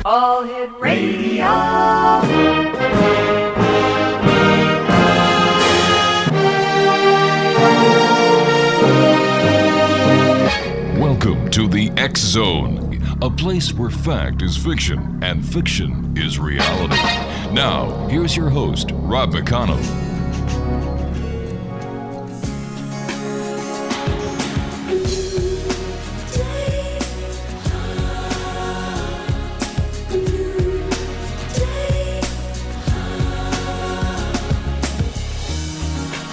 All Hit Radio. Welcome to the X Zone, a place where fact is fiction and fiction is reality. Now, here's your host, Rob McConnell.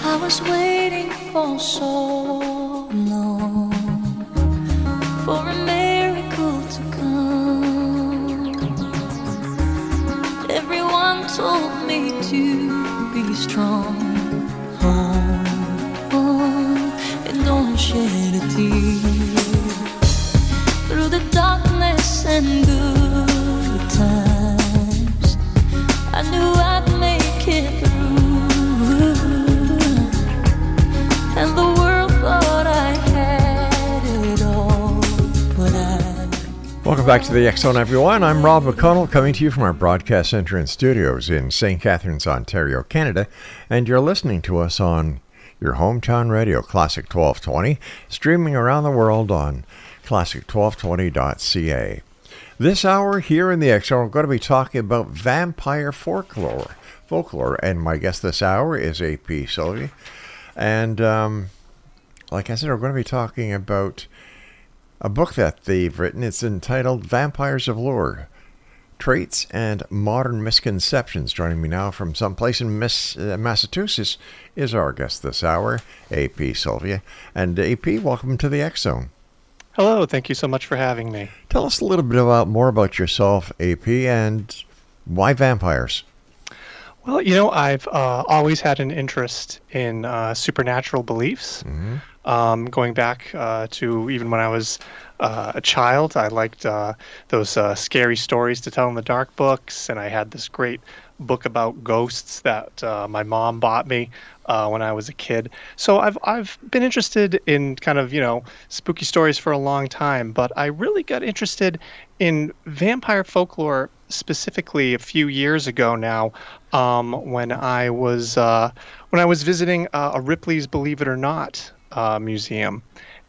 I was waiting for so long for a miracle to come. Everyone told me to be strong. Hold on and don't shed a tear. Through the darkness and good times, I knew I'd make it through. And the world thought I had it all, but Welcome back to the X Zone, everyone. I'm Rob McConnell, coming to you from our broadcast center and studios in St. Catharines, Ontario, Canada. And you're listening to us on your hometown radio, Classic 1220, streaming around the world on classic1220.ca. This hour here in the X Zone, we're going to be talking about vampire folklore. And my guest this hour is AP SYLVIA. And like I said, we're going to be talking about a book that they've written. It's entitled Vampires of Lore, Traits and Modern Misconceptions. Joining me now from someplace in Massachusetts is our guest this hour, AP SYLVIA. And AP, welcome to the X Zone. Hello, thank you so much for having me. Tell us a little bit more about yourself, AP, and why vampires? Well, I've always had an interest in supernatural beliefs. Mm-hmm. Going back to even when I was a child, I liked those scary stories to tell in the dark books, and I had this great book about ghosts that my mom bought me when I was a kid. So I've been interested in kind of, spooky stories for a long time, but I really got interested in vampire folklore specifically a few years ago now, when I was visiting a Ripley's Believe It or Not museum,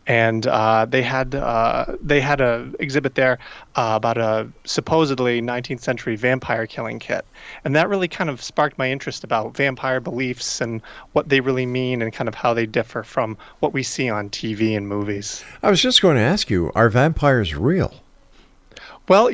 and they had a exhibit there about a supposedly 19th century vampire killing kit, and that really kind of sparked my interest about vampire beliefs and what they really mean and kind of how they differ from what we see on TV and movies. I was just going to ask you, are vampires real? Well,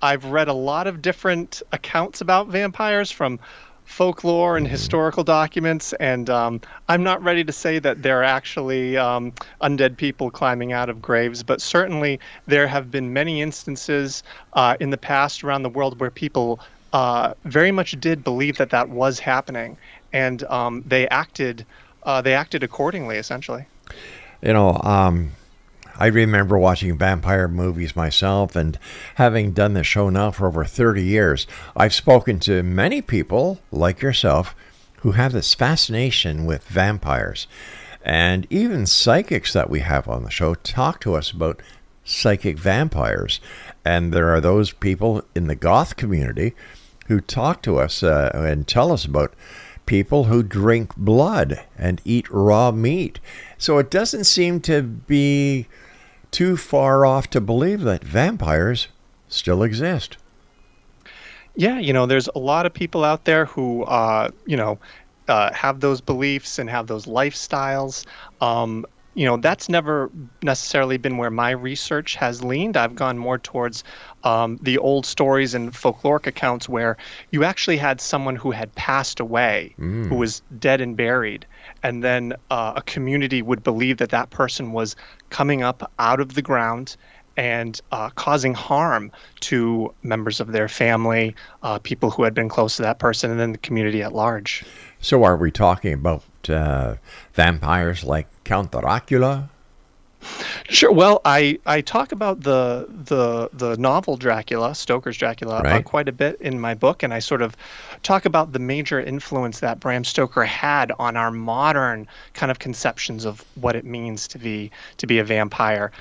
I've read a lot of different accounts about vampires from folklore and historical documents, and I'm not ready to say that they're actually undead people climbing out of graves, but certainly there have been many instances in the past around the world where people very much did believe that was happening, and they acted accordingly, essentially. I remember watching vampire movies myself, and having done the show now for over 30 years, I've spoken to many people like yourself who have this fascination with vampires. And even psychics that we have on the show talk to us about psychic vampires. And there are those people in the goth community who talk to us and tell us about people who drink blood and eat raw meat. So it doesn't seem to be too far off to believe that vampires still exist. Yeah, there's a lot of people out there who, have those beliefs and have those lifestyles. That's never necessarily been where my research has leaned. I've gone more towards the old stories and folkloric accounts where you actually had someone who had passed away, who was dead and buried, and then a community would believe that person was coming up out of the ground and causing harm to members of their family, people who had been close to that person, and then the community at large. So are we talking about vampires like Count Dracula? Sure. Well, I talk about the novel Dracula, Stoker's Dracula, right, quite a bit in my book, and I sort of talk about the major influence that Bram Stoker had on our modern kind of conceptions of what it means to be a vampire.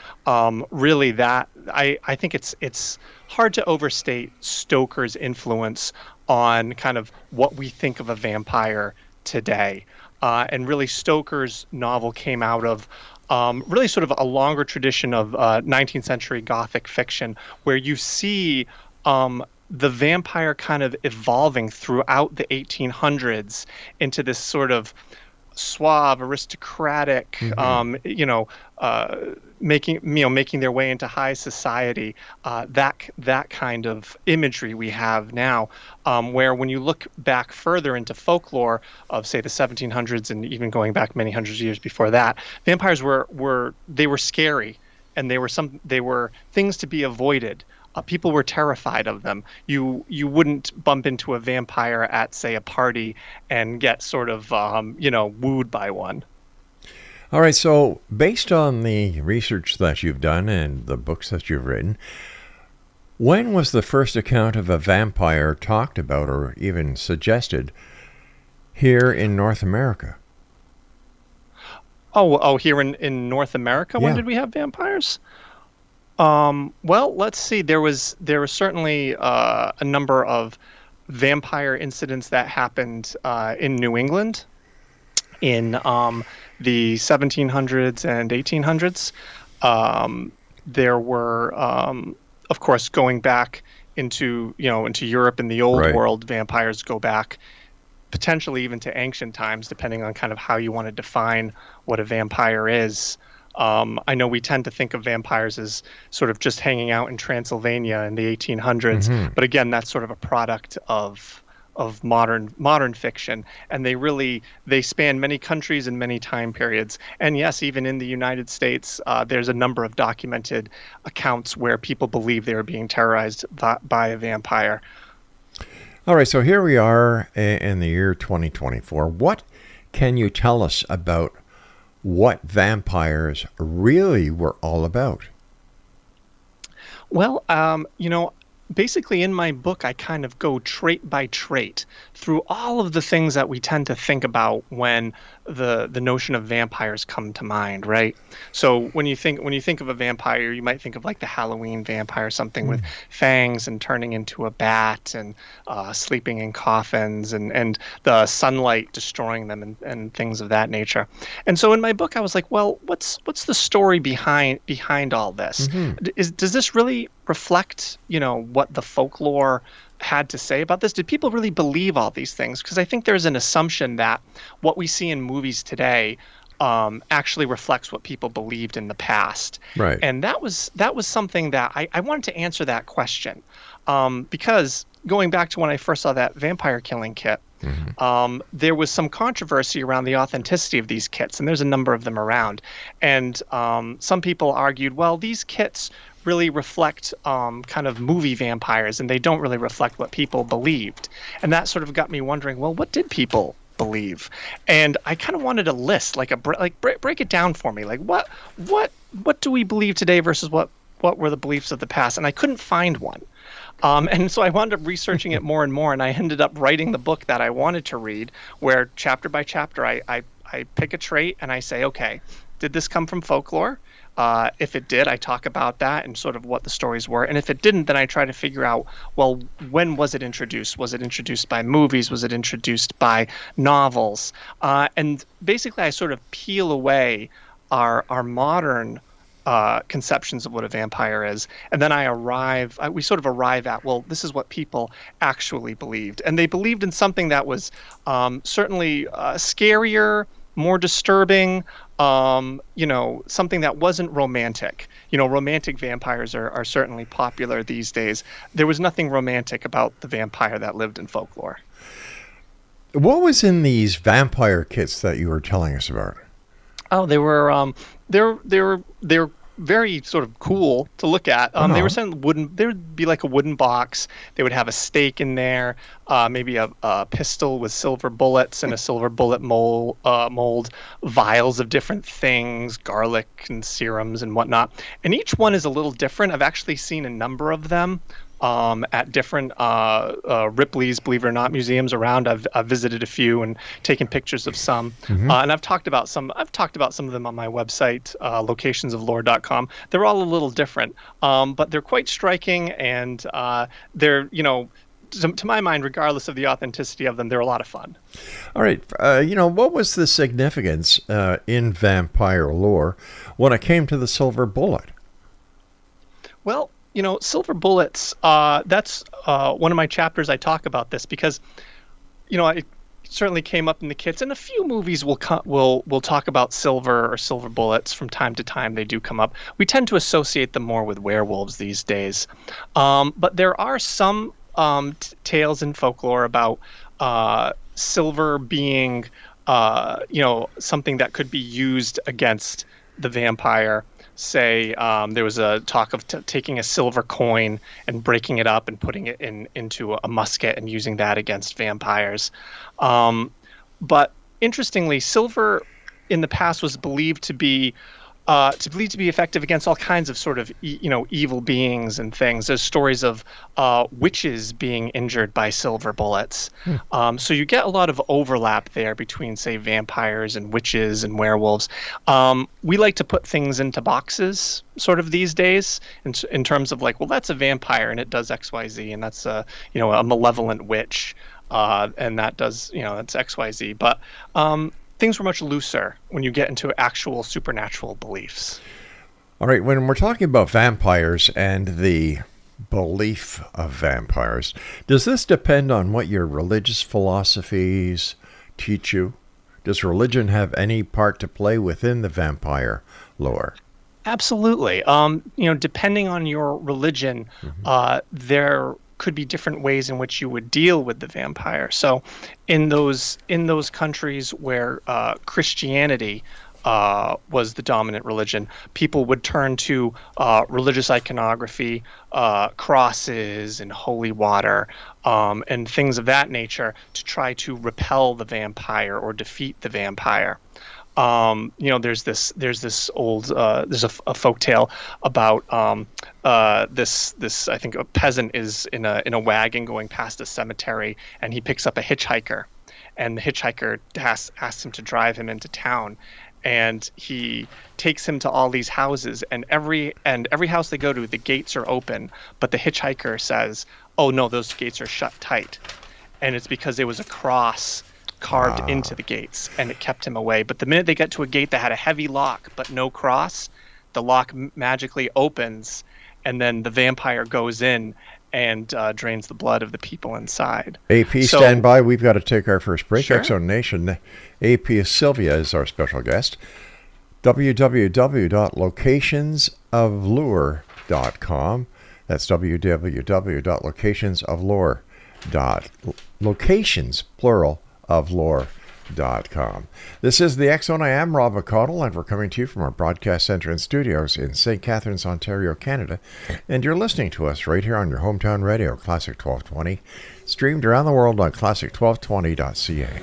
Really, that I think it's hard to overstate Stoker's influence on kind of what we think of a vampire today. And really, Stoker's novel came out of really sort of a longer tradition of 19th century Gothic fiction, where you see the vampire kind of evolving throughout the 1800s into this sort of suave, aristocratic, making their way into high society. That kind of imagery we have now, where when you look back further into folklore of, say, the 1700s and even going back many hundreds of years before that, vampires were scary, and they were things to be avoided. People were terrified of them. You wouldn't bump into a vampire at, say, a party and get sort of wooed by one. All right, so based on the research that you've done and the books that you've written, when was the first account of a vampire talked about or even suggested here in North America? Oh, here in North America, when Yeah. did we have vampires? Well, let's see. There was certainly a number of vampire incidents that happened in New England in the 1700s and 1800s. There were, of course, going back into Europe in the old Right. world, vampires go back potentially even to ancient times, depending on kind of how you want to define what a vampire is. I know we tend to think of vampires as sort of just hanging out in Transylvania in the 1800s, but again, that's sort of a product of modern fiction, and they span many countries and many time periods. And yes, even in the United States, there's a number of documented accounts where people believe they were being terrorized by a vampire. All right, so here we are in the year 2024. What can you tell us about what vampires really were all about? Well, basically in my book, I kind of go trait by trait through all of the things that we tend to think about when the notion of vampires come to mind, right? So when you think of a vampire, you might think of like the Halloween vampire, something with fangs and turning into a bat and sleeping in coffins and the sunlight destroying them and things of that nature. And so in my book, I was like, well, what's the story behind all this? Does this really reflect, what the folklore had to say about this? Did people really believe all these things? Because I think there's an assumption that what we see in movies today actually reflects what people believed in the past. Right. And that was something that I wanted to answer that question, because going back to when I first saw that vampire killing kit, there was some controversy around the authenticity of these kits, and there's a number of them around. And some people argued, well, these kits really reflect kind of movie vampires, and they don't really reflect what people believed. And that sort of got me wondering, well, what did people believe? And I kind of wanted a list, break it down for me, like what do we believe today versus what were the beliefs of the past? And I couldn't find one. And so I wound up researching it more and more, and I ended up writing the book that I wanted to read, where chapter by chapter I pick a trait and I say, okay, did this come from folklore? If it did, I talk about that and sort of what the stories were. And if it didn't, then I try to figure out, well, when was it introduced? Was it introduced by movies? Was it introduced by novels? And basically, I sort of peel away our modern conceptions of what a vampire is, and then we sort of arrive at, well, this is what people actually believed. And they believed in something that was certainly scarier, more disturbing, something that wasn't romantic. Romantic vampires are certainly popular these days. There was nothing romantic about the vampire that lived in folklore. What was in these vampire kits that you were telling us about? Oh, they were they're very sort of cool to look at. They were sent wooden. There would be like a wooden box. They would have a stake in there, maybe a pistol with silver bullets and a silver bullet mold, vials of different things, garlic and serums and whatnot. And each one is a little different. I've actually seen a number of them at different Ripley's, believe it or not, museums around. I've visited a few and taken pictures of some, and I've talked about some of them on my website, locationsoflore.com. They're all a little different, but they're quite striking, and they're, to my mind, regardless of the authenticity of them, they're a lot of fun. All right. What was the significance in vampire lore when it came to the silver bullet? Well, silver bullets, that's one of my chapters. I talk about this because, it certainly came up in the kits, and a few movies will talk about silver or silver bullets from time to time. They do come up. We tend to associate them more with werewolves these days. But there are some tales in folklore about silver being, something that could be used against the vampire. Say there was a talk of taking a silver coin and breaking it up and putting it into a musket and using that against vampires. But interestingly, silver in the past was believed to be effective against all kinds of sort of evil beings and things. There's stories of witches being injured by silver bullets. So you get a lot of overlap there between, say, vampires and witches and werewolves. We like to put things into boxes sort of these days in terms of like, well, that's a vampire and it does XYZ, and that's a malevolent witch and that does that's XYZ. But things were much looser when you get into actual supernatural beliefs. All right, when we're talking about vampires and the belief of vampires, does this depend on what your religious philosophies teach you? Does religion have any part to play within the vampire lore? Absolutely. Depending on your religion, there could be different ways in which you would deal with the vampire. So in those countries where Christianity was the dominant religion, people would turn to religious iconography, crosses and holy water, and things of that nature to try to repel the vampire or defeat the vampire. There's this old there's a folktale about this I think a peasant is in a wagon going past a cemetery, and he picks up a hitchhiker, and the hitchhiker asks him to drive him into town, and he takes him to all these houses, and every house they go to, the gates are open, but the hitchhiker says, "Oh no, those gates are shut tight," and it's because there was a cross carved into the gates, and it kept him away. But the minute they get to a gate that had a heavy lock but no cross, the lock magically opens, and then the vampire goes in and drains the blood of the people inside. AP, stand by. We've got to take our first break. Sure. X-Zone Nation. AP SYLVIA is our special guest. www.locationsoflore.com. That's www.locationsoflore.locations, plural, of lore.com. This is the X-Zone. I am Rob McConnell, and we're coming to you from our broadcast center and studios in St. Catharines, Ontario, Canada. And you're listening to us right here on your hometown radio, Classic 1220, streamed around the world on classic1220.ca.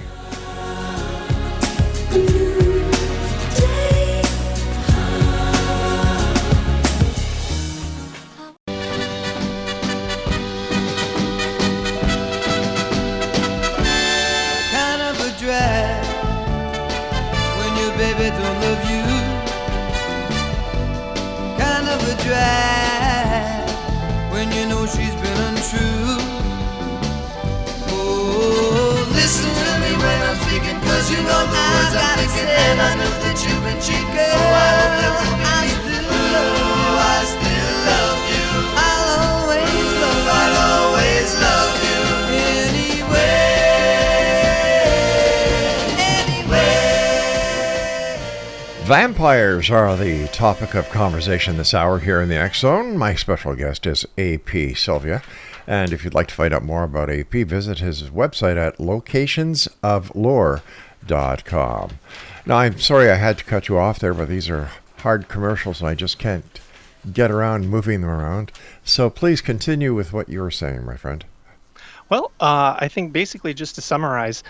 You know the words I'm thinking, and I know that you've been cheating. Oh, I hope that we'll be meeting. I still love you. I'll always love you. Anyway. Vampires are the topic of conversation this hour here in the X-Zone. My special guest is AP SYLVIA. And if you'd like to find out more about AP, visit his website at locationsoflore.com. Now, I'm sorry I had to cut you off there, but these are hard commercials and I just can't get around moving them around. So please continue with what you were saying, my friend. Well, I think basically just to summarize,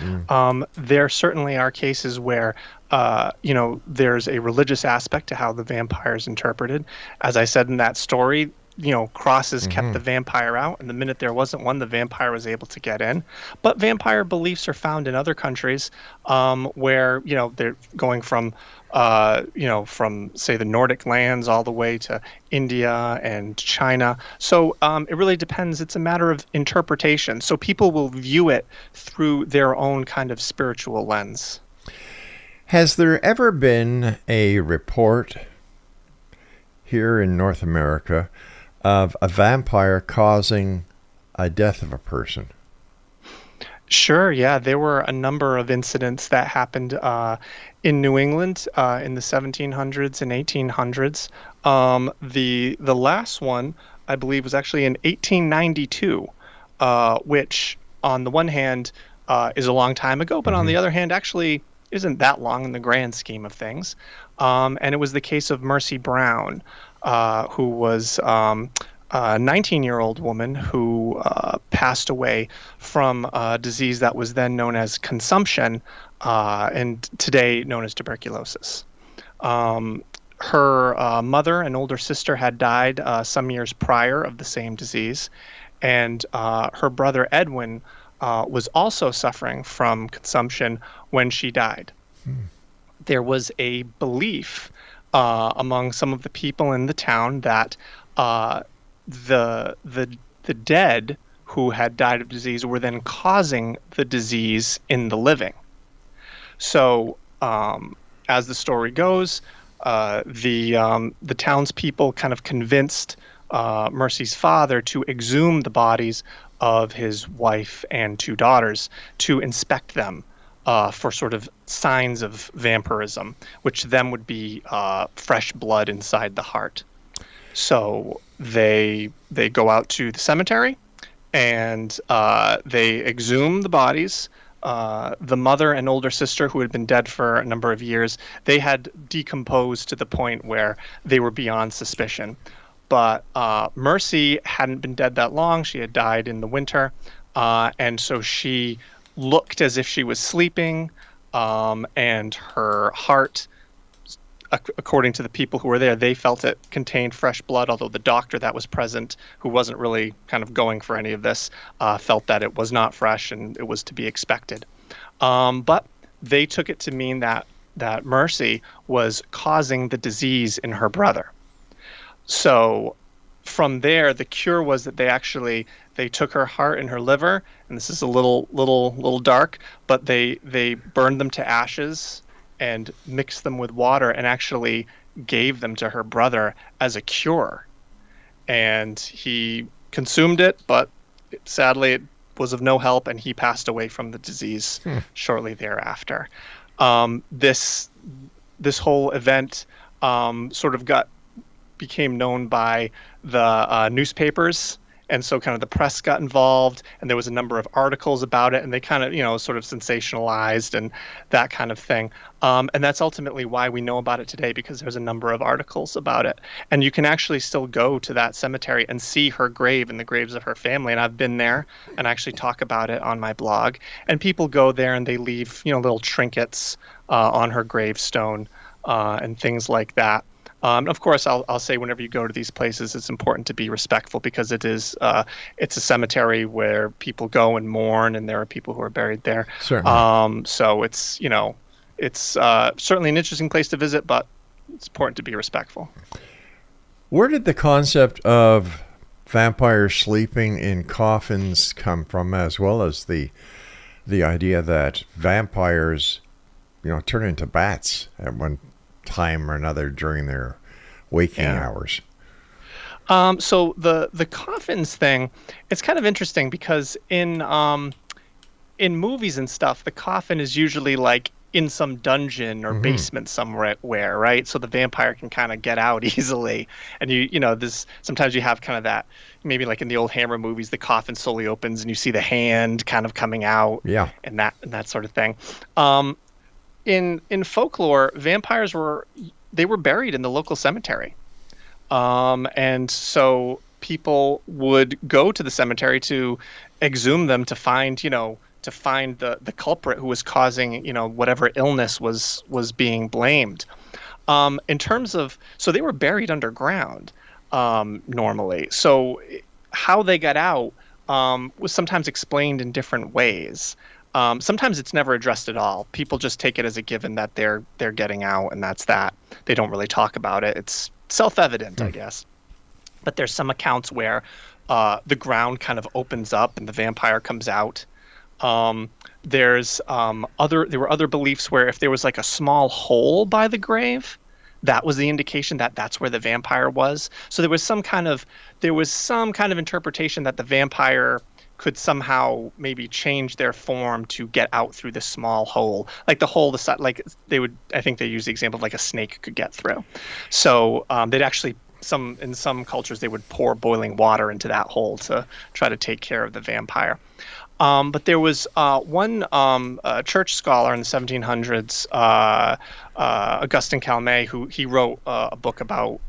there certainly are cases where, there's a religious aspect to how the vampire is interpreted. As I said in that story, crosses kept the vampire out, and the minute there wasn't one, the vampire was able to get in. But vampire beliefs are found in other countries, where they're going from say the Nordic lands all the way to India and China. So it really depends. It's a matter of interpretation. So people will view it through their own kind of spiritual lens. Has there ever been a report here in North America of a vampire causing a death of a person? Sure, yeah. There were a number of incidents that happened in New England in the 1700s and 1800s. The last one, I believe, was actually in 1892, which on the one hand is a long time ago, but on the other hand actually isn't that long in the grand scheme of things. And it was the case of Mercy Brown, who was a 19-year-old woman who passed away from a disease that was then known as consumption, and today known as tuberculosis. Her mother and older sister had died some years prior of the same disease, and her brother Edwin was also suffering from consumption when she died. There was a belief among some of the people in the town that the dead who had died of disease were then causing the disease in the living. So, as the story goes, the townspeople kind of convinced Mercy's father to exhume the bodies of his wife and two daughters to inspect them for sort of signs of vampirism, which then would be fresh blood inside the heart. So they go out to the cemetery and they exhume the bodies. The mother and older sister, who had been dead for a number of years, they had decomposed to the point where they were beyond suspicion. But Mercy hadn't been dead that long. She had died in the winter. And so she looked as if she was sleeping, and her heart, according to the people who were there, they felt it contained fresh blood, although the doctor that was present, who wasn't really kind of going for any of this, felt that it was not fresh and it was to be expected. But they took it to mean that Mercy was causing the disease in her brother. So from there, the cure was that they took her heart and her liver, and this is a little dark, but they burned them to ashes and mixed them with water and actually gave them to her brother as a cure. And he consumed it, but sadly it was of no help, and he passed away from the disease shortly thereafter. This whole event sort of became known by the newspapers, and so kind of the press got involved, and there was a number of articles about it, and they kind of sort of sensationalized and that kind of thing. And that's ultimately why we know about it today, because there's a number of articles about it. And you can actually still go to that cemetery and see her grave and the graves of her family. And I've been there and actually talk about it on my blog. And people go there and they leave little trinkets on her gravestone and things like that. Of course, I'll say whenever you go to these places, it's important to be respectful, because it's a cemetery where people go and mourn, and there are people who are buried there. Certainly. So it's certainly an interesting place to visit, but it's important to be respectful. Where did the concept of vampires sleeping in coffins come from, as well as the idea that vampires, turn into bats at one time or another during their waking hours? So the coffins thing, it's kind of interesting, because in movies and stuff, the coffin is usually like in some dungeon or basement somewhere, right? So the vampire can kind of get out easily. And this sometimes you have kind of that, maybe like in the old Hammer movies, the coffin slowly opens and you see the hand kind of coming out, and that sort of thing. In folklore, vampires were buried in the local cemetery, and so people would go to the cemetery to exhume them to find the culprit who was causing whatever illness was being blamed. In terms of, so they were buried underground. normally. So how they got out was sometimes explained in different ways. Sometimes it's never addressed at all. People just take it as a given that they're getting out, and that's that. They don't really talk about it. It's self-evident, I guess. But there's some accounts where the ground kind of opens up and the vampire comes out. There were other beliefs where if there was like a small hole by the grave, that was the indication that that's where the vampire was. So there was some kind of interpretation that the vampire could somehow maybe change their form to get out through the small hole, like the hole I think they use the example of like a snake could get through. So they'd actually in some cultures they would pour boiling water into that hole to try to take care of the vampire. But there was one church scholar in the 1700s, Augustin Calmet, who he wrote a book about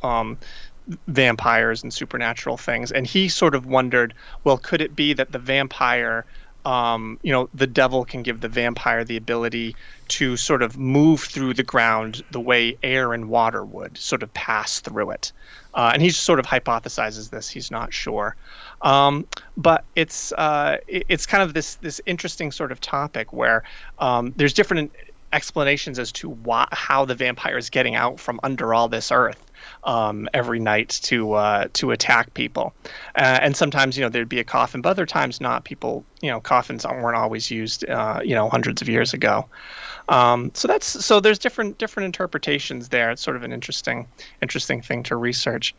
vampires and supernatural things, and he sort of wondered, well, could it be that the vampire, the devil can give the vampire the ability to sort of move through the ground the way air and water would, sort of pass through it. And he sort of hypothesizes this. He's not sure. But it's kind of this interesting sort of topic where there's different explanations as to how the vampire is getting out from under all this earth every night to attack people. And sometimes, there'd be a coffin, but other times not. People, coffins weren't always used, hundreds of years ago. So there's different interpretations there. It's sort of an interesting thing to research.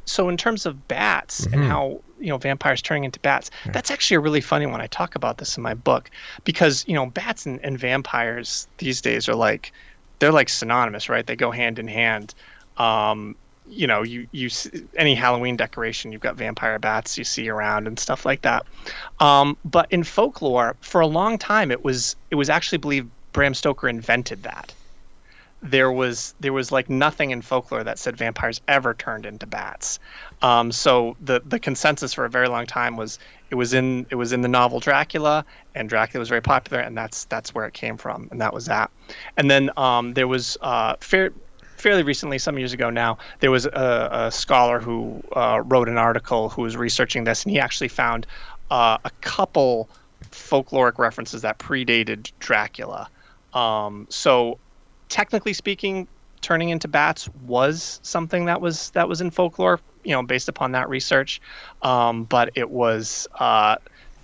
So in terms of bats and how, vampires turning into bats, that's actually a really funny one. I talk about this in my book because, bats and vampires these days are they're like synonymous, right? They go hand in hand. You any Halloween decoration, you've got vampire bats you see around and stuff like that. But in folklore, for a long time, it was actually believed Bram Stoker invented that. There was like nothing in folklore that said vampires ever turned into bats. So the consensus for a very long time was it was in the novel Dracula, and Dracula was very popular, and that's where it came from, and that was that. And then there was fairly recently, some years ago now, there was a scholar who wrote an article who was researching this, and he actually found a couple folkloric references that predated Dracula. So technically speaking, turning into bats was something that was in folklore, based upon that research. But it was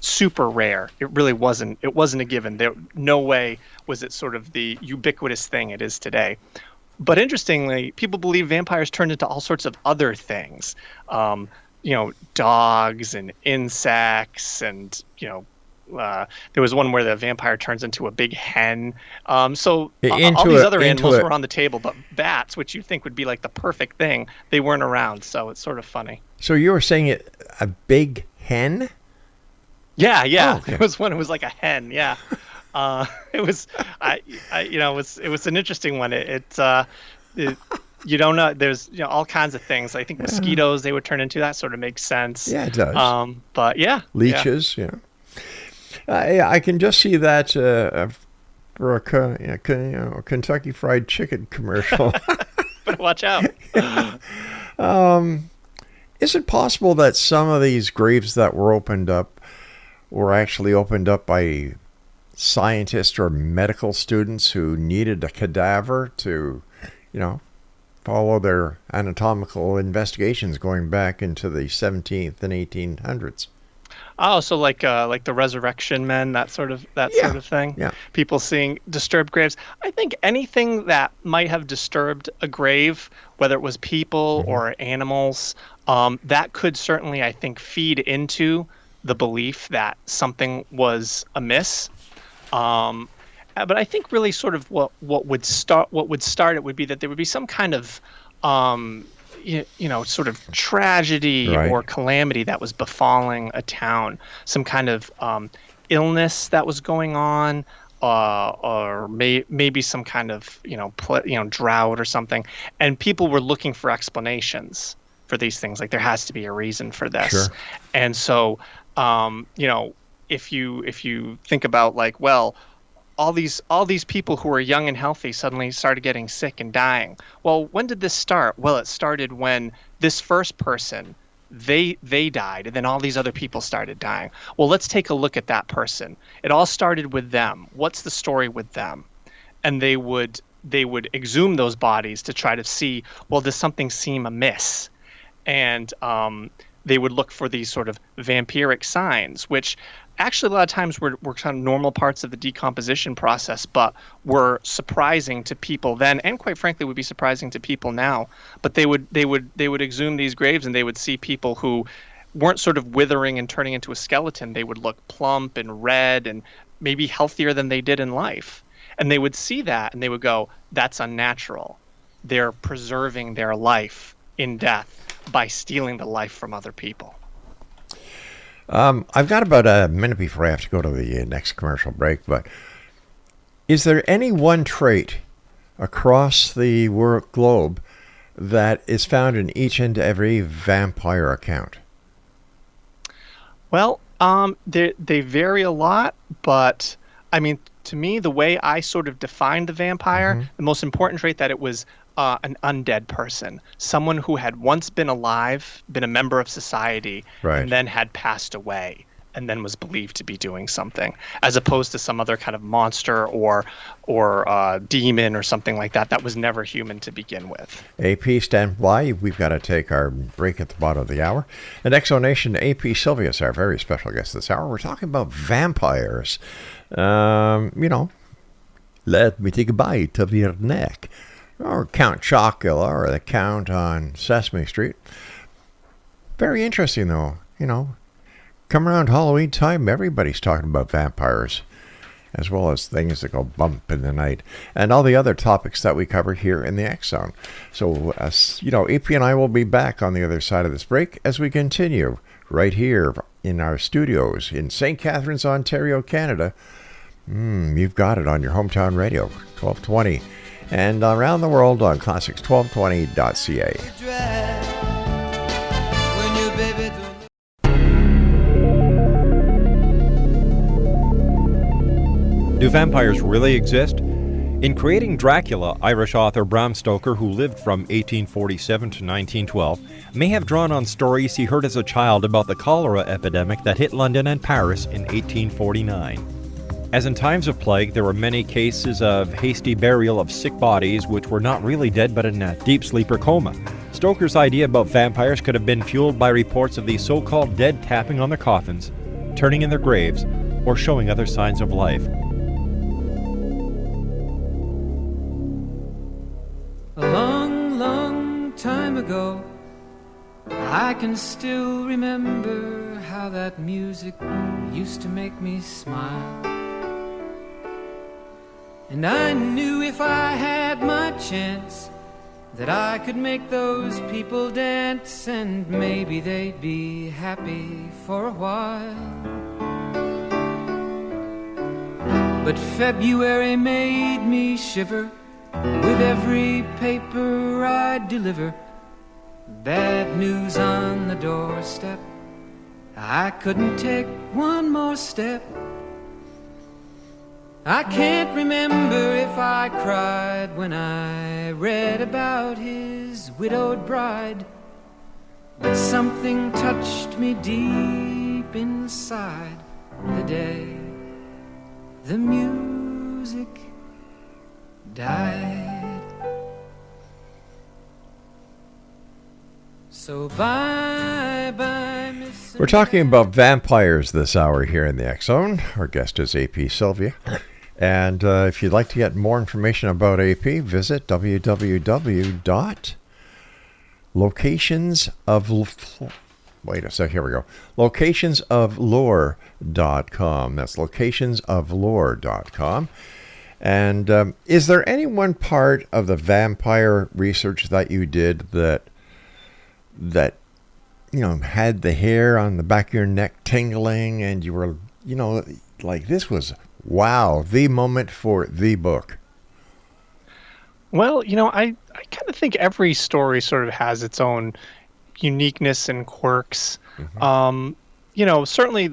super rare. It really wasn't. It wasn't a given. There, no way was it sort of the ubiquitous thing it is today. But interestingly, people believe vampires turned into all sorts of other things. Dogs and insects, and there was one where the vampire turns into a big hen. So all these other animals were on the table, but bats, which you think would be like the perfect thing, they weren't around. So it's sort of funny. So you were saying a big hen? Yeah. Oh, okay. It was one. It was like a hen. Yeah. It was, it was an interesting one. You don't know. There's all kinds of things. I think mosquitoes they would turn into. That sort of makes sense. Yeah, it does. But yeah, leeches. Yeah. I can just see that for a Kentucky Fried Chicken commercial. But watch out. Is it possible that some of these graves that were opened up were actually opened up by scientists or medical students who needed a cadaver to, follow their anatomical investigations going back into the 17th and 1800s? Oh, so like the resurrection men, that sort of thing. Yeah. People seeing disturbed graves. I think anything that might have disturbed a grave, whether it was people or animals, that could certainly, I think, feed into the belief that something was amiss. But I think really sort of what would start it would be that there would be some kind of sort of tragedy or calamity that was befalling a town, some kind of illness that was going on, or maybe some kind of drought or something, and people were looking for explanations for these things. Like there has to be a reason for this. Sure. And so if you think about all these people who were young and healthy suddenly started getting sick and dying. Well, when did this start? Well, it started when this first person, they died, and then all these other people started dying. Well, let's take a look at that person. It all started with them. What's the story with them? And they would exhume those bodies to try to see, well, does something seem amiss? And they would look for these sort of vampiric signs, which actually a lot of times were kind of normal parts of the decomposition process, but were surprising to people then, and quite frankly would be surprising to people now. But they would exhume these graves, and they would see people who weren't sort of withering and turning into a skeleton. They would look plump and red and maybe healthier than they did in life. And they would see that and they would go, that's unnatural. They're preserving their life in death by stealing the life from other people. I've got about a minute before I have to go to the next commercial break, but is there any one trait across the world globe that is found in each and every vampire account? Well, they vary a lot, but I mean, to me, the way I sort of defined the vampire, the most important trait that it was an undead person, someone who had once been alive, been a member of society, and then had passed away, and then was believed to be doing something, as opposed to some other kind of monster or demon or something like that that was never human to begin with. AP, stand by. We've got to take our break at the bottom of the hour. And Exonation, AP Sylvia is our very special guest this hour. We're talking about vampires. Let me take a bite of your neck. Or Count Chocula, or the Count on Sesame Street. Very interesting, though. Come around Halloween time, everybody's talking about vampires, as well as things that go bump in the night, and all the other topics that we cover here in the X Zone. So, AP and I will be back on the other side of this break as we continue right here in our studios in St. Catharines, Ontario, Canada. You've got it on your hometown radio, 1220. And around the world on classics1220.ca. Do vampires really exist? In creating Dracula, Irish author Bram Stoker, who lived from 1847 to 1912, may have drawn on stories he heard as a child about the cholera epidemic that hit London and Paris in 1849. As in times of plague, there were many cases of hasty burial of sick bodies which were not really dead but in a deep sleep or coma. Stoker's idea about vampires could have been fueled by reports of these so-called dead tapping on their coffins, turning in their graves, or showing other signs of life. A long, long time ago, I can still remember how that music used to make me smile. And I knew if I had my chance that I could make those people dance, and maybe they'd be happy for a while. But February made me shiver with every paper I deliver. Bad news on the doorstep, I couldn't take one more step. I can't remember if I cried when I read about his widowed bride, but something touched me deep inside the day the music died. So bye-bye, Miss... We're talking about vampires this hour here in the X Zone. Our guest is AP Sylvia. And if you'd like to get more information about AP, visit locationsoflore.com. That's locationsoflore.com. And is there any one part of the vampire research that you did that had the hair on the back of your neck tingling, and you were, like, this was, wow, the moment for the book? Well, I kind of think every story sort of has its own uniqueness and quirks. Certainly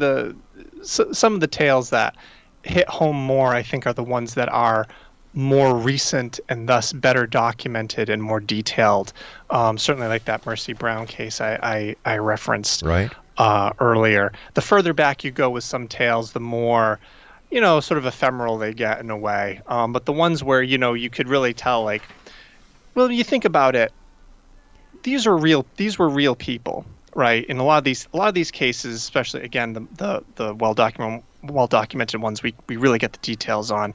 some of the tales that hit home more, I think, are the ones that are more recent and thus better documented and more detailed. Certainly, like that Mercy Brown case I referenced Right. earlier. The further back you go with some tales, the more, sort of ephemeral they get in a way. But the ones where you could really tell, like, well, you think about it, these were real people, right? In a lot of these cases, especially again the well documented ones, we really get the details on.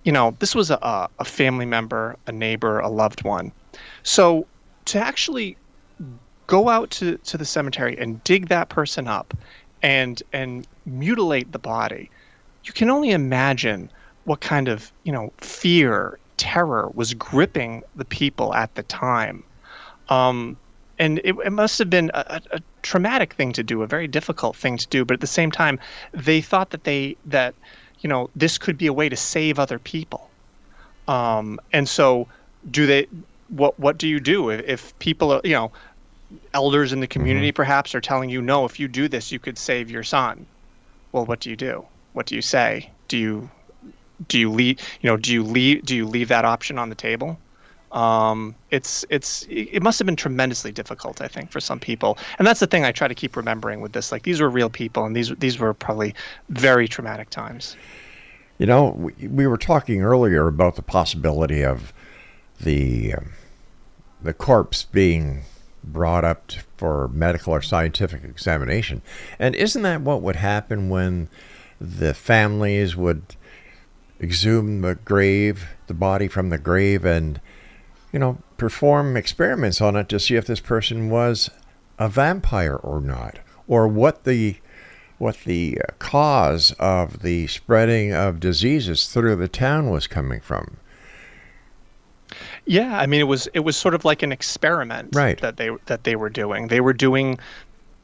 This was a family member, a neighbor, a loved one. So to actually go out to the cemetery and dig that person up and mutilate the body, you can only imagine what kind of, fear, terror was gripping the people at the time. And it must have been a traumatic thing to do, a very difficult thing to do. But at the same time, they thought that this could be a way to save other people. And so what do you do if people are, elders in the community perhaps are telling you, no, if you do this, you could save your son. Well, what do you do? What do you say? Do you leave that option on the table? It must have been tremendously difficult, I think, for some people. And that's the thing I try to keep remembering with this. Like, these were real people, and these were probably very traumatic times. We were talking earlier about the possibility of the corpse being brought up for medical or scientific examination. And isn't that what would happen when the families would exhume the body from the grave and, perform experiments on it to see if this person was a vampire or not, or what the cause of the spreading of diseases through the town was coming from? Yeah, I mean, it was sort of like an experiment, right, that they were doing. They were doing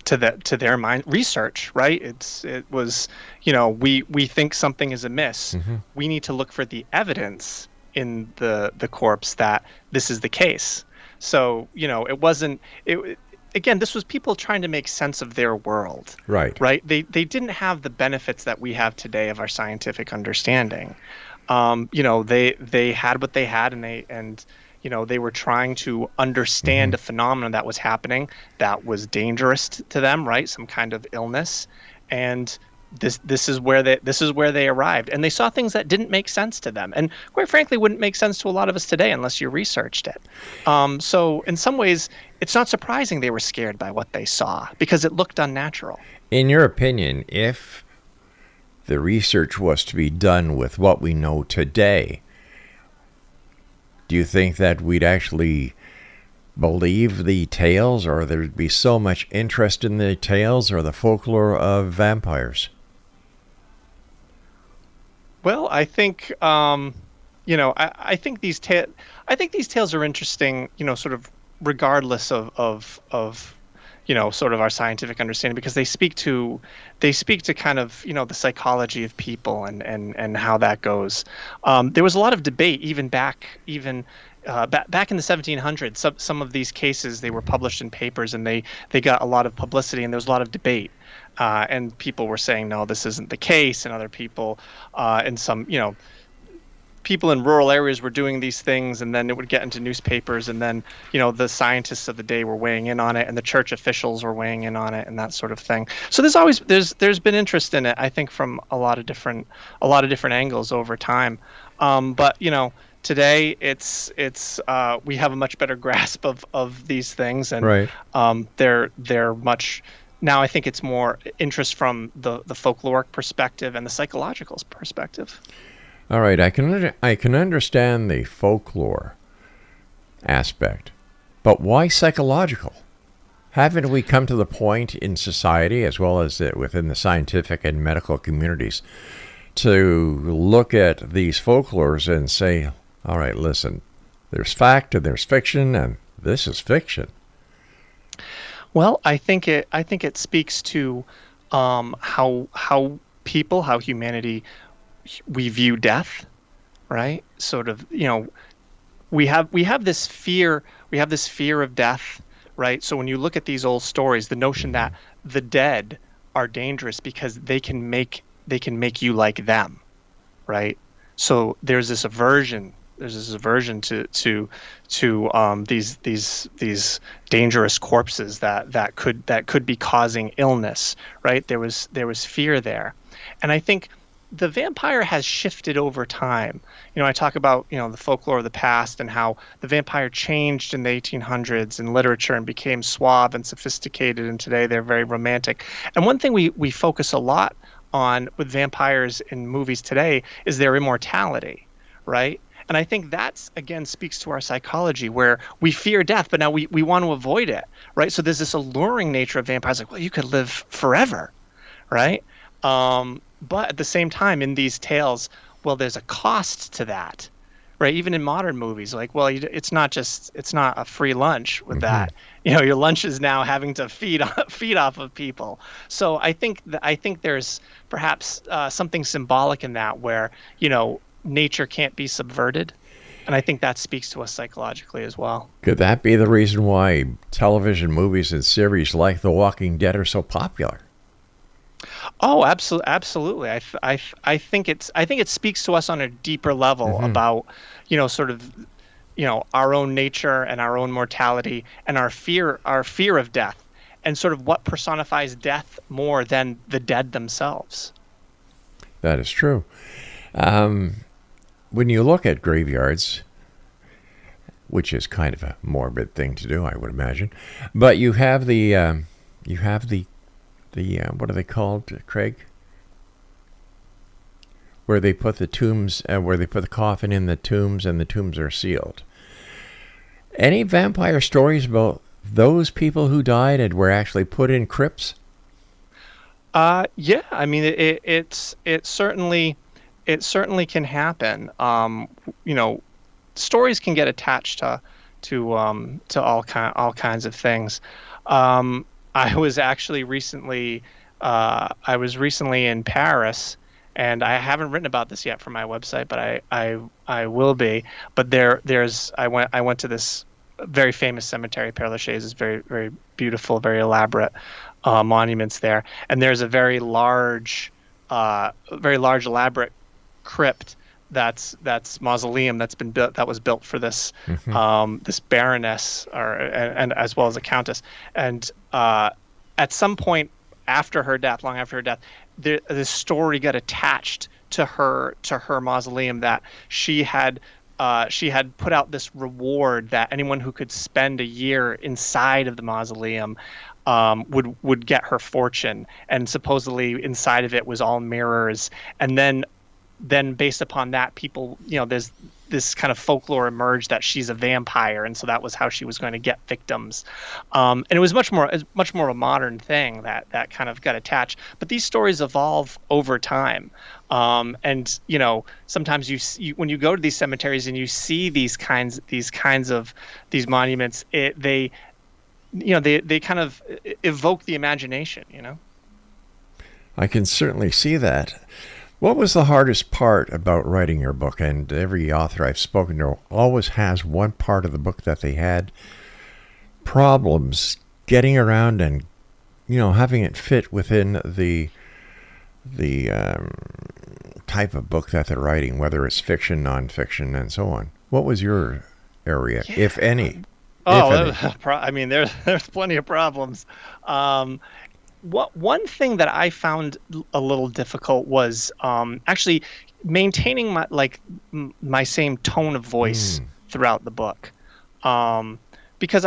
to their mind research, right? It was, we think something is amiss. Mm-hmm. We need to look for the evidence in the corpse that this is the case. So, it wasn't. Again, this was people trying to make sense of their world. Right. Right. They didn't have the benefits that we have today of our scientific understanding. They had what they had, and they were trying to understand a phenomenon that was happening that was dangerous to them, right? Some kind of illness, and this is where they arrived, and they saw things that didn't make sense to them, and quite frankly, wouldn't make sense to a lot of us today unless you researched it. So in some ways, it's not surprising they were scared by what they saw because it looked unnatural. In your opinion, if the research was to be done with what we know today, do you think that we'd actually believe the tales, or there'd be so much interest in the tales or the folklore of vampires? Well, I think I think these tales are interesting, sort of regardless of sort of our scientific understanding, because they speak to kind of, the psychology of people and how that goes. There was a lot of debate even back in the 1700s. Some of these cases, they were published in papers and they got a lot of publicity, and there was a lot of debate. And people were saying, no, this isn't the case, and other people and some, people in rural areas were doing these things, and then it would get into newspapers, and then the scientists of the day were weighing in on it, and the church officials were weighing in on it, and that sort of thing. So there's been interest in it, I think, from a lot of different angles over time. But today it's we have a much better grasp of these things, and right. They're much. Now I think it's more interest from the folkloric perspective and the psychological perspective. All right, I can understand the folklore aspect, but why psychological? Haven't we come to the point in society, as well as within the scientific and medical communities, to look at these folklores and say, all right, listen, there's fact and there's fiction, and this is fiction? Well, I think it speaks to how humanity, we view death, right? Sort of, we have this fear of death, right? So when you look at these old stories, the notion that the dead are dangerous because they can make you like them, right? So there's this aversion. There's this aversion to these dangerous corpses that could be causing illness, right? There was fear there, and I think the vampire has shifted over time. I talk about the folklore of the past and how the vampire changed in the 1800s in literature and became suave and sophisticated, and today they're very romantic. And one thing we focus a lot on with vampires in movies today is their immortality, right? And I think that's, again, speaks to our psychology, where we fear death, but now we want to avoid it, right? So there's this alluring nature of vampires, like, well, you could live forever, right? But at the same time, in these tales, well, there's a cost to that, right? Even in modern movies, like, well, it's not a free lunch with that. Your lunch is now having to feed off of people. So I think there's perhaps something symbolic in that, where nature can't be subverted, and I think that speaks to us psychologically as well. Could that be the reason why television movies and series like The Walking Dead are so popular? Oh, absolutely. I think it speaks to us on a deeper level about sort of our own nature and our own mortality and our fear of death, and sort of what personifies death more than the dead themselves. That is true. When you look at graveyards, which is kind of a morbid thing to do, I would imagine, but you have the what are they called, Craig? Where they put the tombs, where they put the coffin in the tombs, and the tombs are sealed. Any vampire stories about those people who died and were actually put in crypts? Yeah. I mean, it certainly can happen. Stories can get attached to all kinds of things. I was actually recently in Paris, and I haven't written about this yet for my website, but I will be. But I went to this very famous cemetery, Père Lachaise. It's very, very beautiful, very elaborate monuments there, and there's a very large elaborate crypt that's mausoleum that's been built, that was built for this this baroness, and as well as a countess. And at some point after her death, long after her death, this story got attached to her mausoleum, that she had put out this reward that anyone who could spend a year inside of the mausoleum would get her fortune. And supposedly inside of it was all mirrors. And then based upon that, people, there's this kind of folklore emerged that she's a vampire, and so that was how she was going to get victims. And it was much more a modern thing that kind of got attached. But these stories evolve over time. And sometimes you when you go to these cemeteries and you see these kinds of monuments, they kind of evoke the imagination. I can certainly see that. What was the hardest part about writing your book? And every author I've spoken to always has one part of the book that they had problems getting around and, having it fit within the type of book that they're writing, whether it's fiction, nonfiction, and so on. What was your area, if any? I mean, there's plenty of problems. One thing that I found a little difficult was actually maintaining my same tone of voice throughout the book, because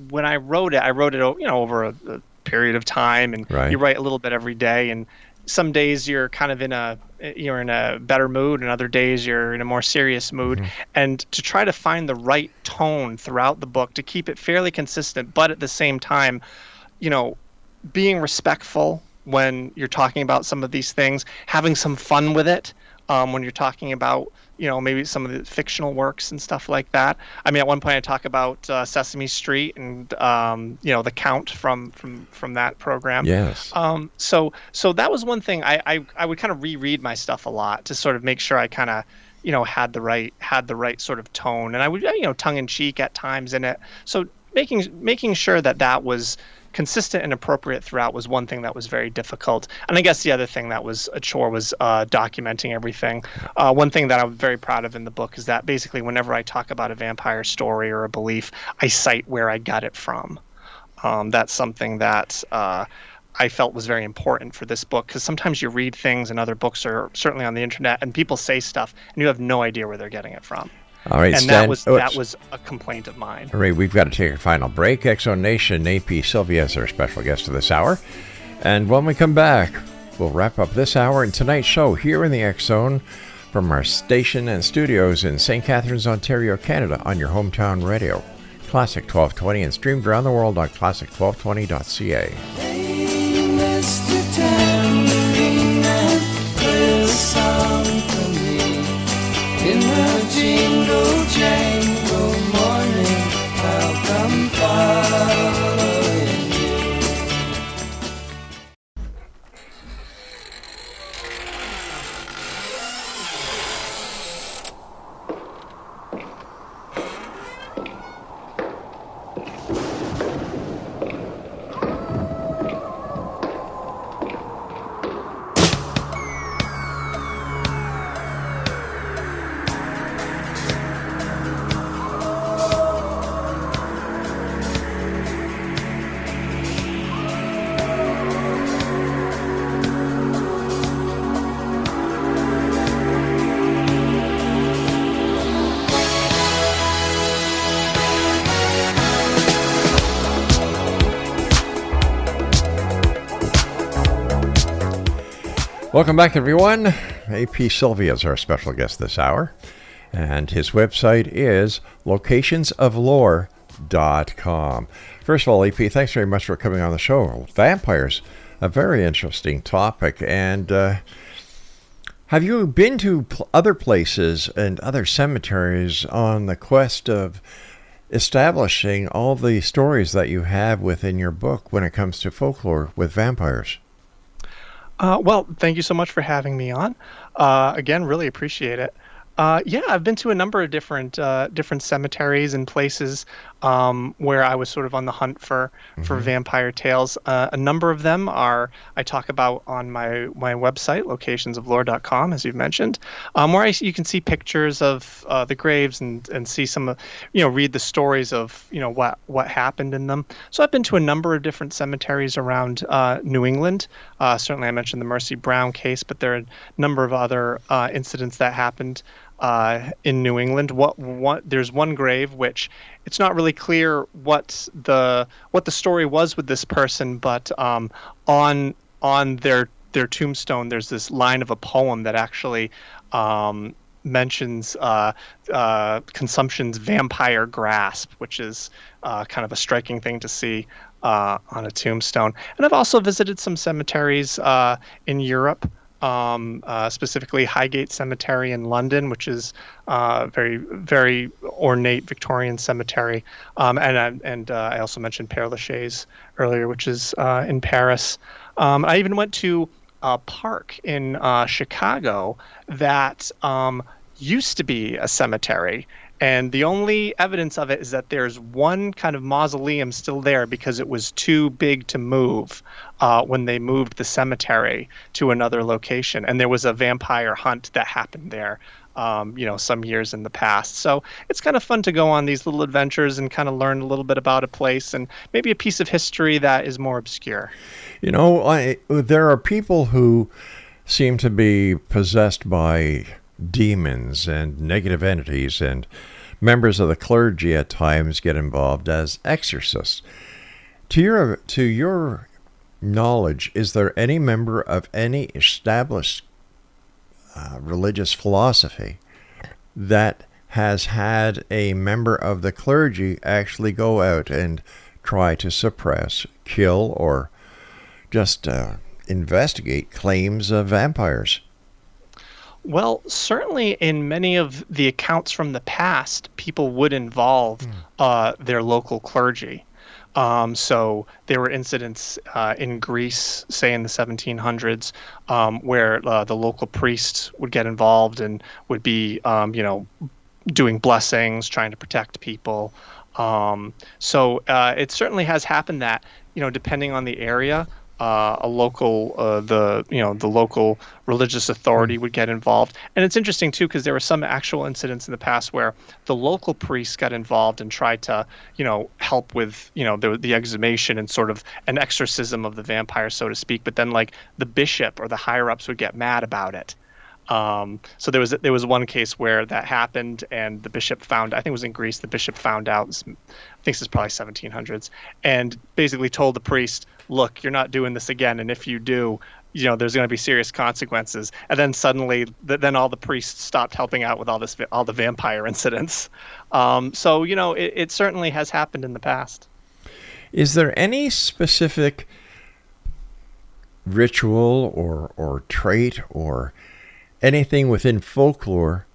when I wrote it over a period of time, and you write a little bit every day, and some days you're kind of in a better mood, and other days you're in a more serious mood, and to try to find the right tone throughout the book to keep it fairly consistent, but at the same time, being respectful when you're talking about some of these things, having some fun with it when you're talking about, maybe some of the fictional works and stuff like that. I mean, at one point I talk about Sesame Street and, the Count from that program. Yes. So that was one thing. I would kind of reread my stuff a lot to sort of make sure I kind of, had the right sort of tone, and I would, tongue in cheek at times in it. So making sure that was consistent and appropriate throughout was one thing that was very difficult. And I guess the other thing that was a chore was documenting everything. One thing that I'm very proud of in the book is that basically whenever I talk about a vampire story or a belief, I cite where I got it from. That's something that I felt was very important for this book, because sometimes you read things in other books or certainly on the internet and people say stuff and you have no idea where they're getting it from. All right, and Stan, that was a complaint of mine. All right, we've got to take a final break. X-Zone Nation, AP Sylvia is our special guest of this hour. And when we come back, we'll wrap up this hour and tonight's show here in the X-Zone from our station and studios in St. Catharines, Ontario, Canada, on your hometown radio. Classic 1220 and streamed around the world on classic1220.ca. Hey, Mr. Tambourine Man, play a song for me. In the jingle jangle morning, I'll come following you. Welcome back, everyone. AP Sylvia is our special guest this hour, and his website is locationsoflore.com. First of all, AP, thanks very much for coming on the show. Vampires, a very interesting topic, and have you been to other places and other cemeteries on the quest of establishing all the stories that you have within your book when it comes to folklore with vampires? Well, thank you so much for having me on. Again, really appreciate it. Yeah, I've been to a number of different cemeteries and places where I was sort of on the hunt for vampire tales. A number of them I talk about on my website, locationsoflore.com, as you've mentioned, where you can see pictures of the graves and see some of, read the stories of, what happened in them. So I've been to a number of different cemeteries around New England. Certainly I mentioned the Mercy Brown case, but there are a number of other incidents that happened in New England. There's one grave which it's not really clear what the story was with this person, but on their tombstone there's this line of a poem that actually mentions consumption's vampire grasp, which is kind of a striking thing to see on a tombstone. And I've also visited some cemeteries in Europe. Specifically Highgate Cemetery in London, which is very, very ornate Victorian cemetery, and I also mentioned Père Lachaise earlier, which is in Paris. I even went to a park in Chicago that used to be a cemetery. And the only evidence of it is that there's one kind of mausoleum still there because it was too big to move when they moved the cemetery to another location. And there was a vampire hunt that happened there, some years in the past. So it's kind of fun to go on these little adventures and kind of learn a little bit about a place and maybe a piece of history that is more obscure. There are people who seem to be possessed by demons and negative entities, and members of the clergy at times get involved as exorcists. To your knowledge, is there any member of any established religious philosophy that has had a member of the clergy actually go out and try to suppress, kill, or just investigate claims of vampires? Well, certainly in many of the accounts from the past, people would involve their local clergy. So there were incidents in Greece, say in the 1700s, where the local priests would get involved and would be, doing blessings, trying to protect people. So it certainly has happened that, depending on the area, a local, the local religious authority would get involved. And it's interesting too, because there were some actual incidents in the past where the local priests got involved and tried to, help with, the exhumation and sort of an exorcism of the vampire, so to speak. But then like the bishop or the higher ups would get mad about it. So there was one case where that happened, and the bishop found, I think it was in Greece, the bishop found out, I think this is probably 1700s, and basically told the priest, look, you're not doing this again, and if you do, there's going to be serious consequences. And then suddenly, then all the priests stopped helping out with all the vampire incidents. So it certainly has happened in the past. Is there any specific ritual or trait or anything within folklore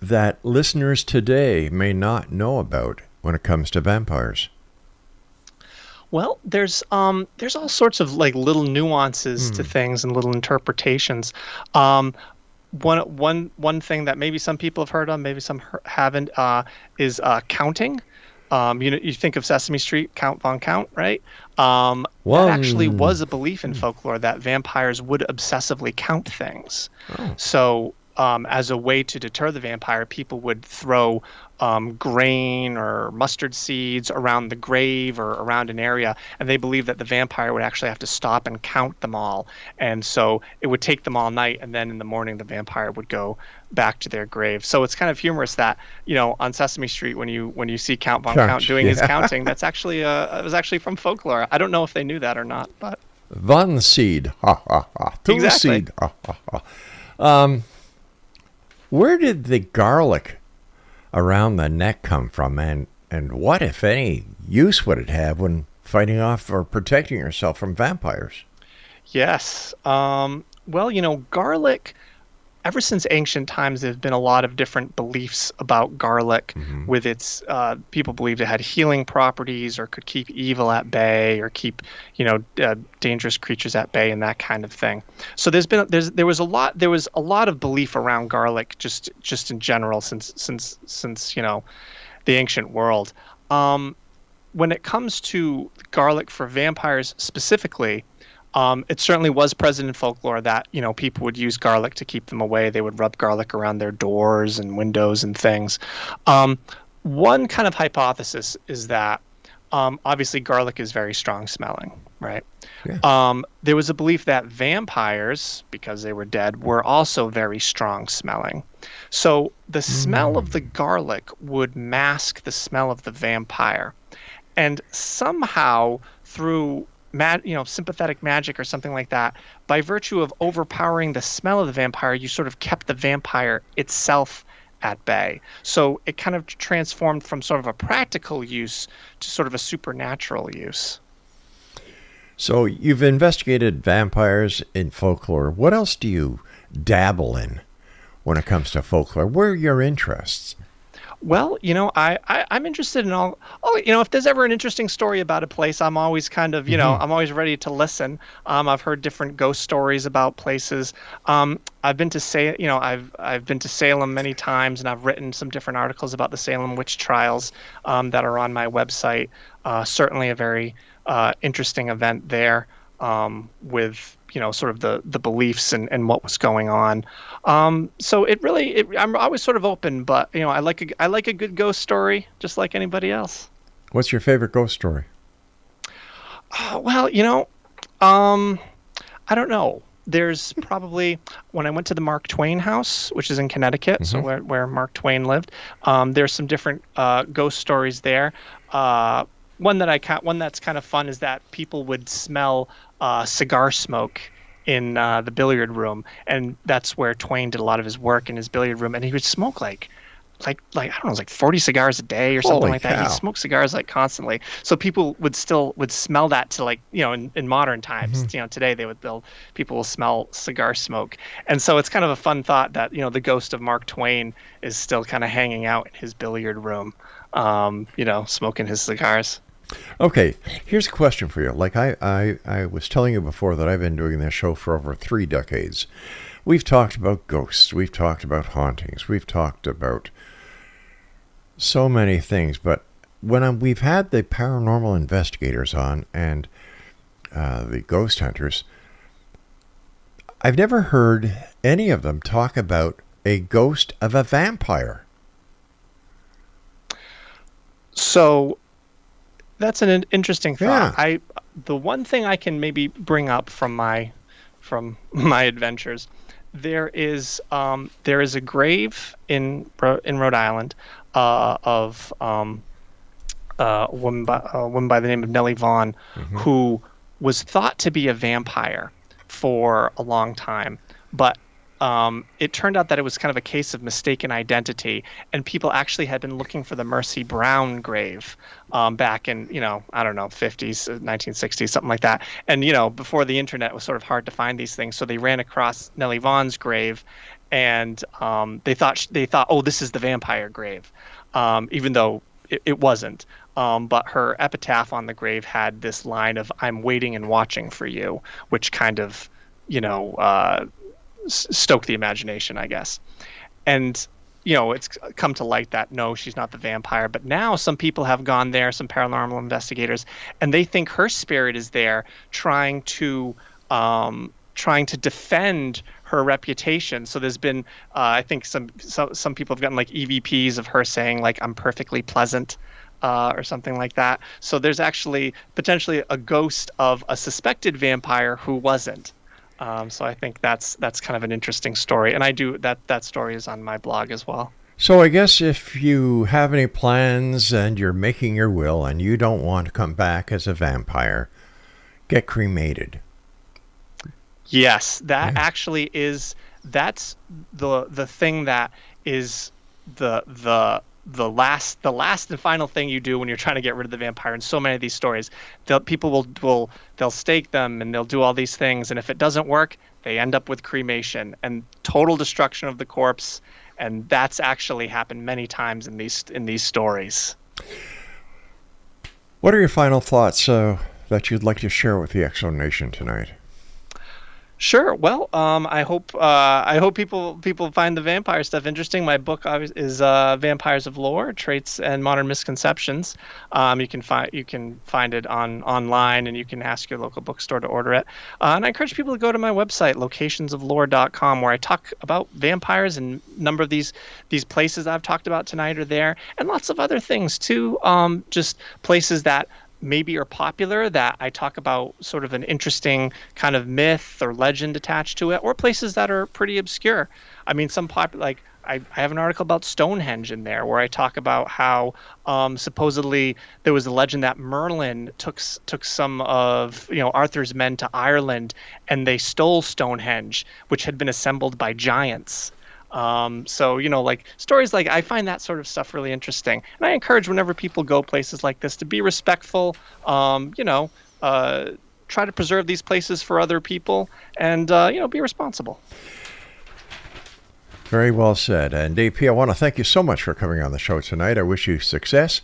that listeners today may not know about when it comes to vampires? Well, there's all sorts of like little nuances to things and little interpretations. One thing that maybe some people have heard of, maybe some haven't, is counting. You think of Sesame Street, Count Von Count, right? That actually was a belief in folklore that vampires would obsessively count things. Oh. So as a way to deter the vampire, people would throw grain or mustard seeds around the grave or around an area, and they believed that the vampire would actually have to stop and count them all. And so it would take them all night, and then in the morning the vampire would go back to their grave. So it's kind of humorous that, on Sesame Street, when you see Count Von Count doing his counting, that's actually it was actually from folklore. I don't know if they knew that or not, but Von seed, ha ha ha. Two exactly. Seed, ha ha ha. Where did the garlic around the neck come from, and what, if any, use would it have when fighting off or protecting yourself from vampires? Yes. Well, garlic, ever since ancient times, there's been a lot of different beliefs about garlic. With its, people believed it had healing properties, or could keep evil at bay, or keep, dangerous creatures at bay, and that kind of thing. So there was a lot of belief around garlic just in general since the ancient world. When it comes to garlic for vampires specifically, it certainly was present in folklore that, people would use garlic to keep them away. They would rub garlic around their doors and windows and things. One kind of hypothesis is that, obviously garlic is very strong smelling, right? Yeah. There was a belief that vampires, because they were dead, were also very strong smelling. So the smell of the garlic would mask the smell of the vampire. And somehow through sympathetic magic or something like that, by virtue of overpowering the smell of the vampire, you sort of kept the vampire itself at bay. So it kind of transformed from sort of a practical use to sort of a supernatural use. So you've investigated vampires in folklore. What else do you dabble in when it comes to folklore? Where are your interests? Well, I'm interested in all, if there's ever an interesting story about a place, I'm always kind of, I'm always ready to listen. I've heard different ghost stories about places. I've been to I've been to Salem many times, and I've written some different articles about the Salem witch trials that are on my website. Certainly a very interesting event there with sort of the beliefs and what was going on. So I'm always sort of open, but I like a good ghost story just like anybody else. What's your favorite ghost story? Well, I don't know. There's probably, when I went to the Mark Twain house, which is in Connecticut, so where Mark Twain lived, there's some different ghost stories there. One that's kind of fun is that people would smell cigar smoke in the billiard room, and that's where Twain did a lot of his work, in his billiard room, and he would smoke like I don't know, it was like 40 cigars a day or something like that. He'd smoke cigars like constantly. So people would smell that to in modern times. Today people will smell cigar smoke. And so it's kind of a fun thought that, the ghost of Mark Twain is still kind of hanging out in his billiard room, smoking his cigars. Okay, here's a question for you. Like I was telling you before that I've been doing this show for over 3 decades. We've talked about ghosts. We've talked about hauntings. We've talked about so many things. But we've had the paranormal investigators on and the ghost hunters, I've never heard any of them talk about a ghost of a vampire. So that's an interesting thought. Yeah. The one thing I can maybe bring up from my adventures, there is a grave in Rhode Island of a woman by the name of Nellie Vaughn, who was thought to be a vampire for a long time, but it turned out that it was kind of a case of mistaken identity, and people actually had been looking for the Mercy Brown grave back in, I don't know, 50s, 1960s, something like that. And, before the internet, it was sort of hard to find these things. So they ran across Nellie Vaughn's grave, and they thought, oh, this is the vampire grave, even though it wasn't. But her epitaph on the grave had this line of, "I'm waiting and watching for you," which kind of, stoke the imagination, I guess. And it's come to light that no, she's not the vampire, but now some people have gone there, some paranormal investigators, and they think her spirit is there trying to defend her reputation. So there's been I think some people have gotten like EVPs of her saying like, "I'm perfectly pleasant," or something like that. So there's actually potentially a ghost of a suspected vampire who wasn't. So I think that's kind of an interesting story, and I do that story is on my blog as well. So I guess if you have any plans and you're making your will and you don't want to come back as a vampire, get cremated. Yes, that actually that's the thing that is the last and final thing you do when you're trying to get rid of the vampire. In so many of these stories, people they'll stake them and they'll do all these things, and if it doesn't work, they end up with cremation and total destruction of the corpse. And that's actually happened many times in these stories. What are your final thoughts that you'd like to share with the X Zone Nation tonight? Sure. Well, I hope people find the vampire stuff interesting. My book is Vampires of Lore: Traits and Modern Misconceptions. You can find it online, and you can ask your local bookstore to order it. And I encourage people to go to my website, locationsoflore.com, where I talk about vampires, and a number of these places I've talked about tonight are there, and lots of other things too. Just places that maybe are popular that I talk about sort of an interesting kind of myth or legend attached to it, or places that are pretty obscure. I mean, I have an article about Stonehenge in there where I talk about how supposedly there was a legend that Merlin took some of Arthur's men to Ireland, and they stole Stonehenge, which had been assembled by giants. So, stories like, I find that sort of stuff really interesting. And I encourage whenever people go places like this to be respectful, try to preserve these places for other people, and, be responsible. Very well said. And AP, I want to thank you so much for coming on the show tonight. I wish you success,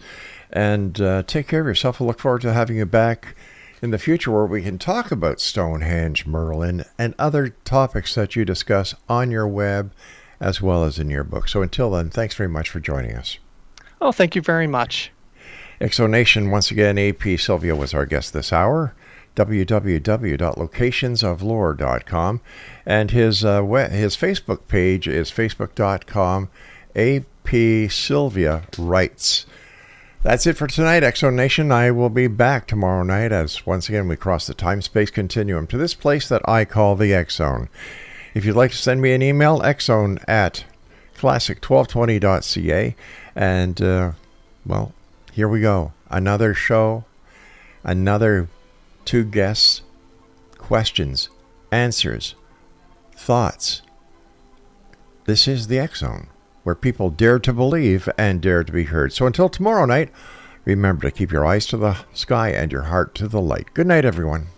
and take care of yourself. I look forward to having you back in the future where we can talk about Stonehenge, Merlin, and other topics that you discuss on your web as well as in your book. So until then, thanks very much for joining us. Oh, thank you very much. Exonation, once again, AP Sylvia was our guest this hour. www.locationsoflore.com, and his Facebook page is facebook.com AP Sylvia Writes. That's it for tonight, Exonation. I will be back tomorrow night as once again we cross the time-space continuum to this place that I call the X-Zone. If you'd like to send me an email, xzone@classic1220.ca. And, here we go. Another show, another 2 guests, questions, answers, thoughts. This is the X-Zone, where people dare to believe and dare to be heard. So until tomorrow night, remember to keep your eyes to the sky and your heart to the light. Good night, everyone.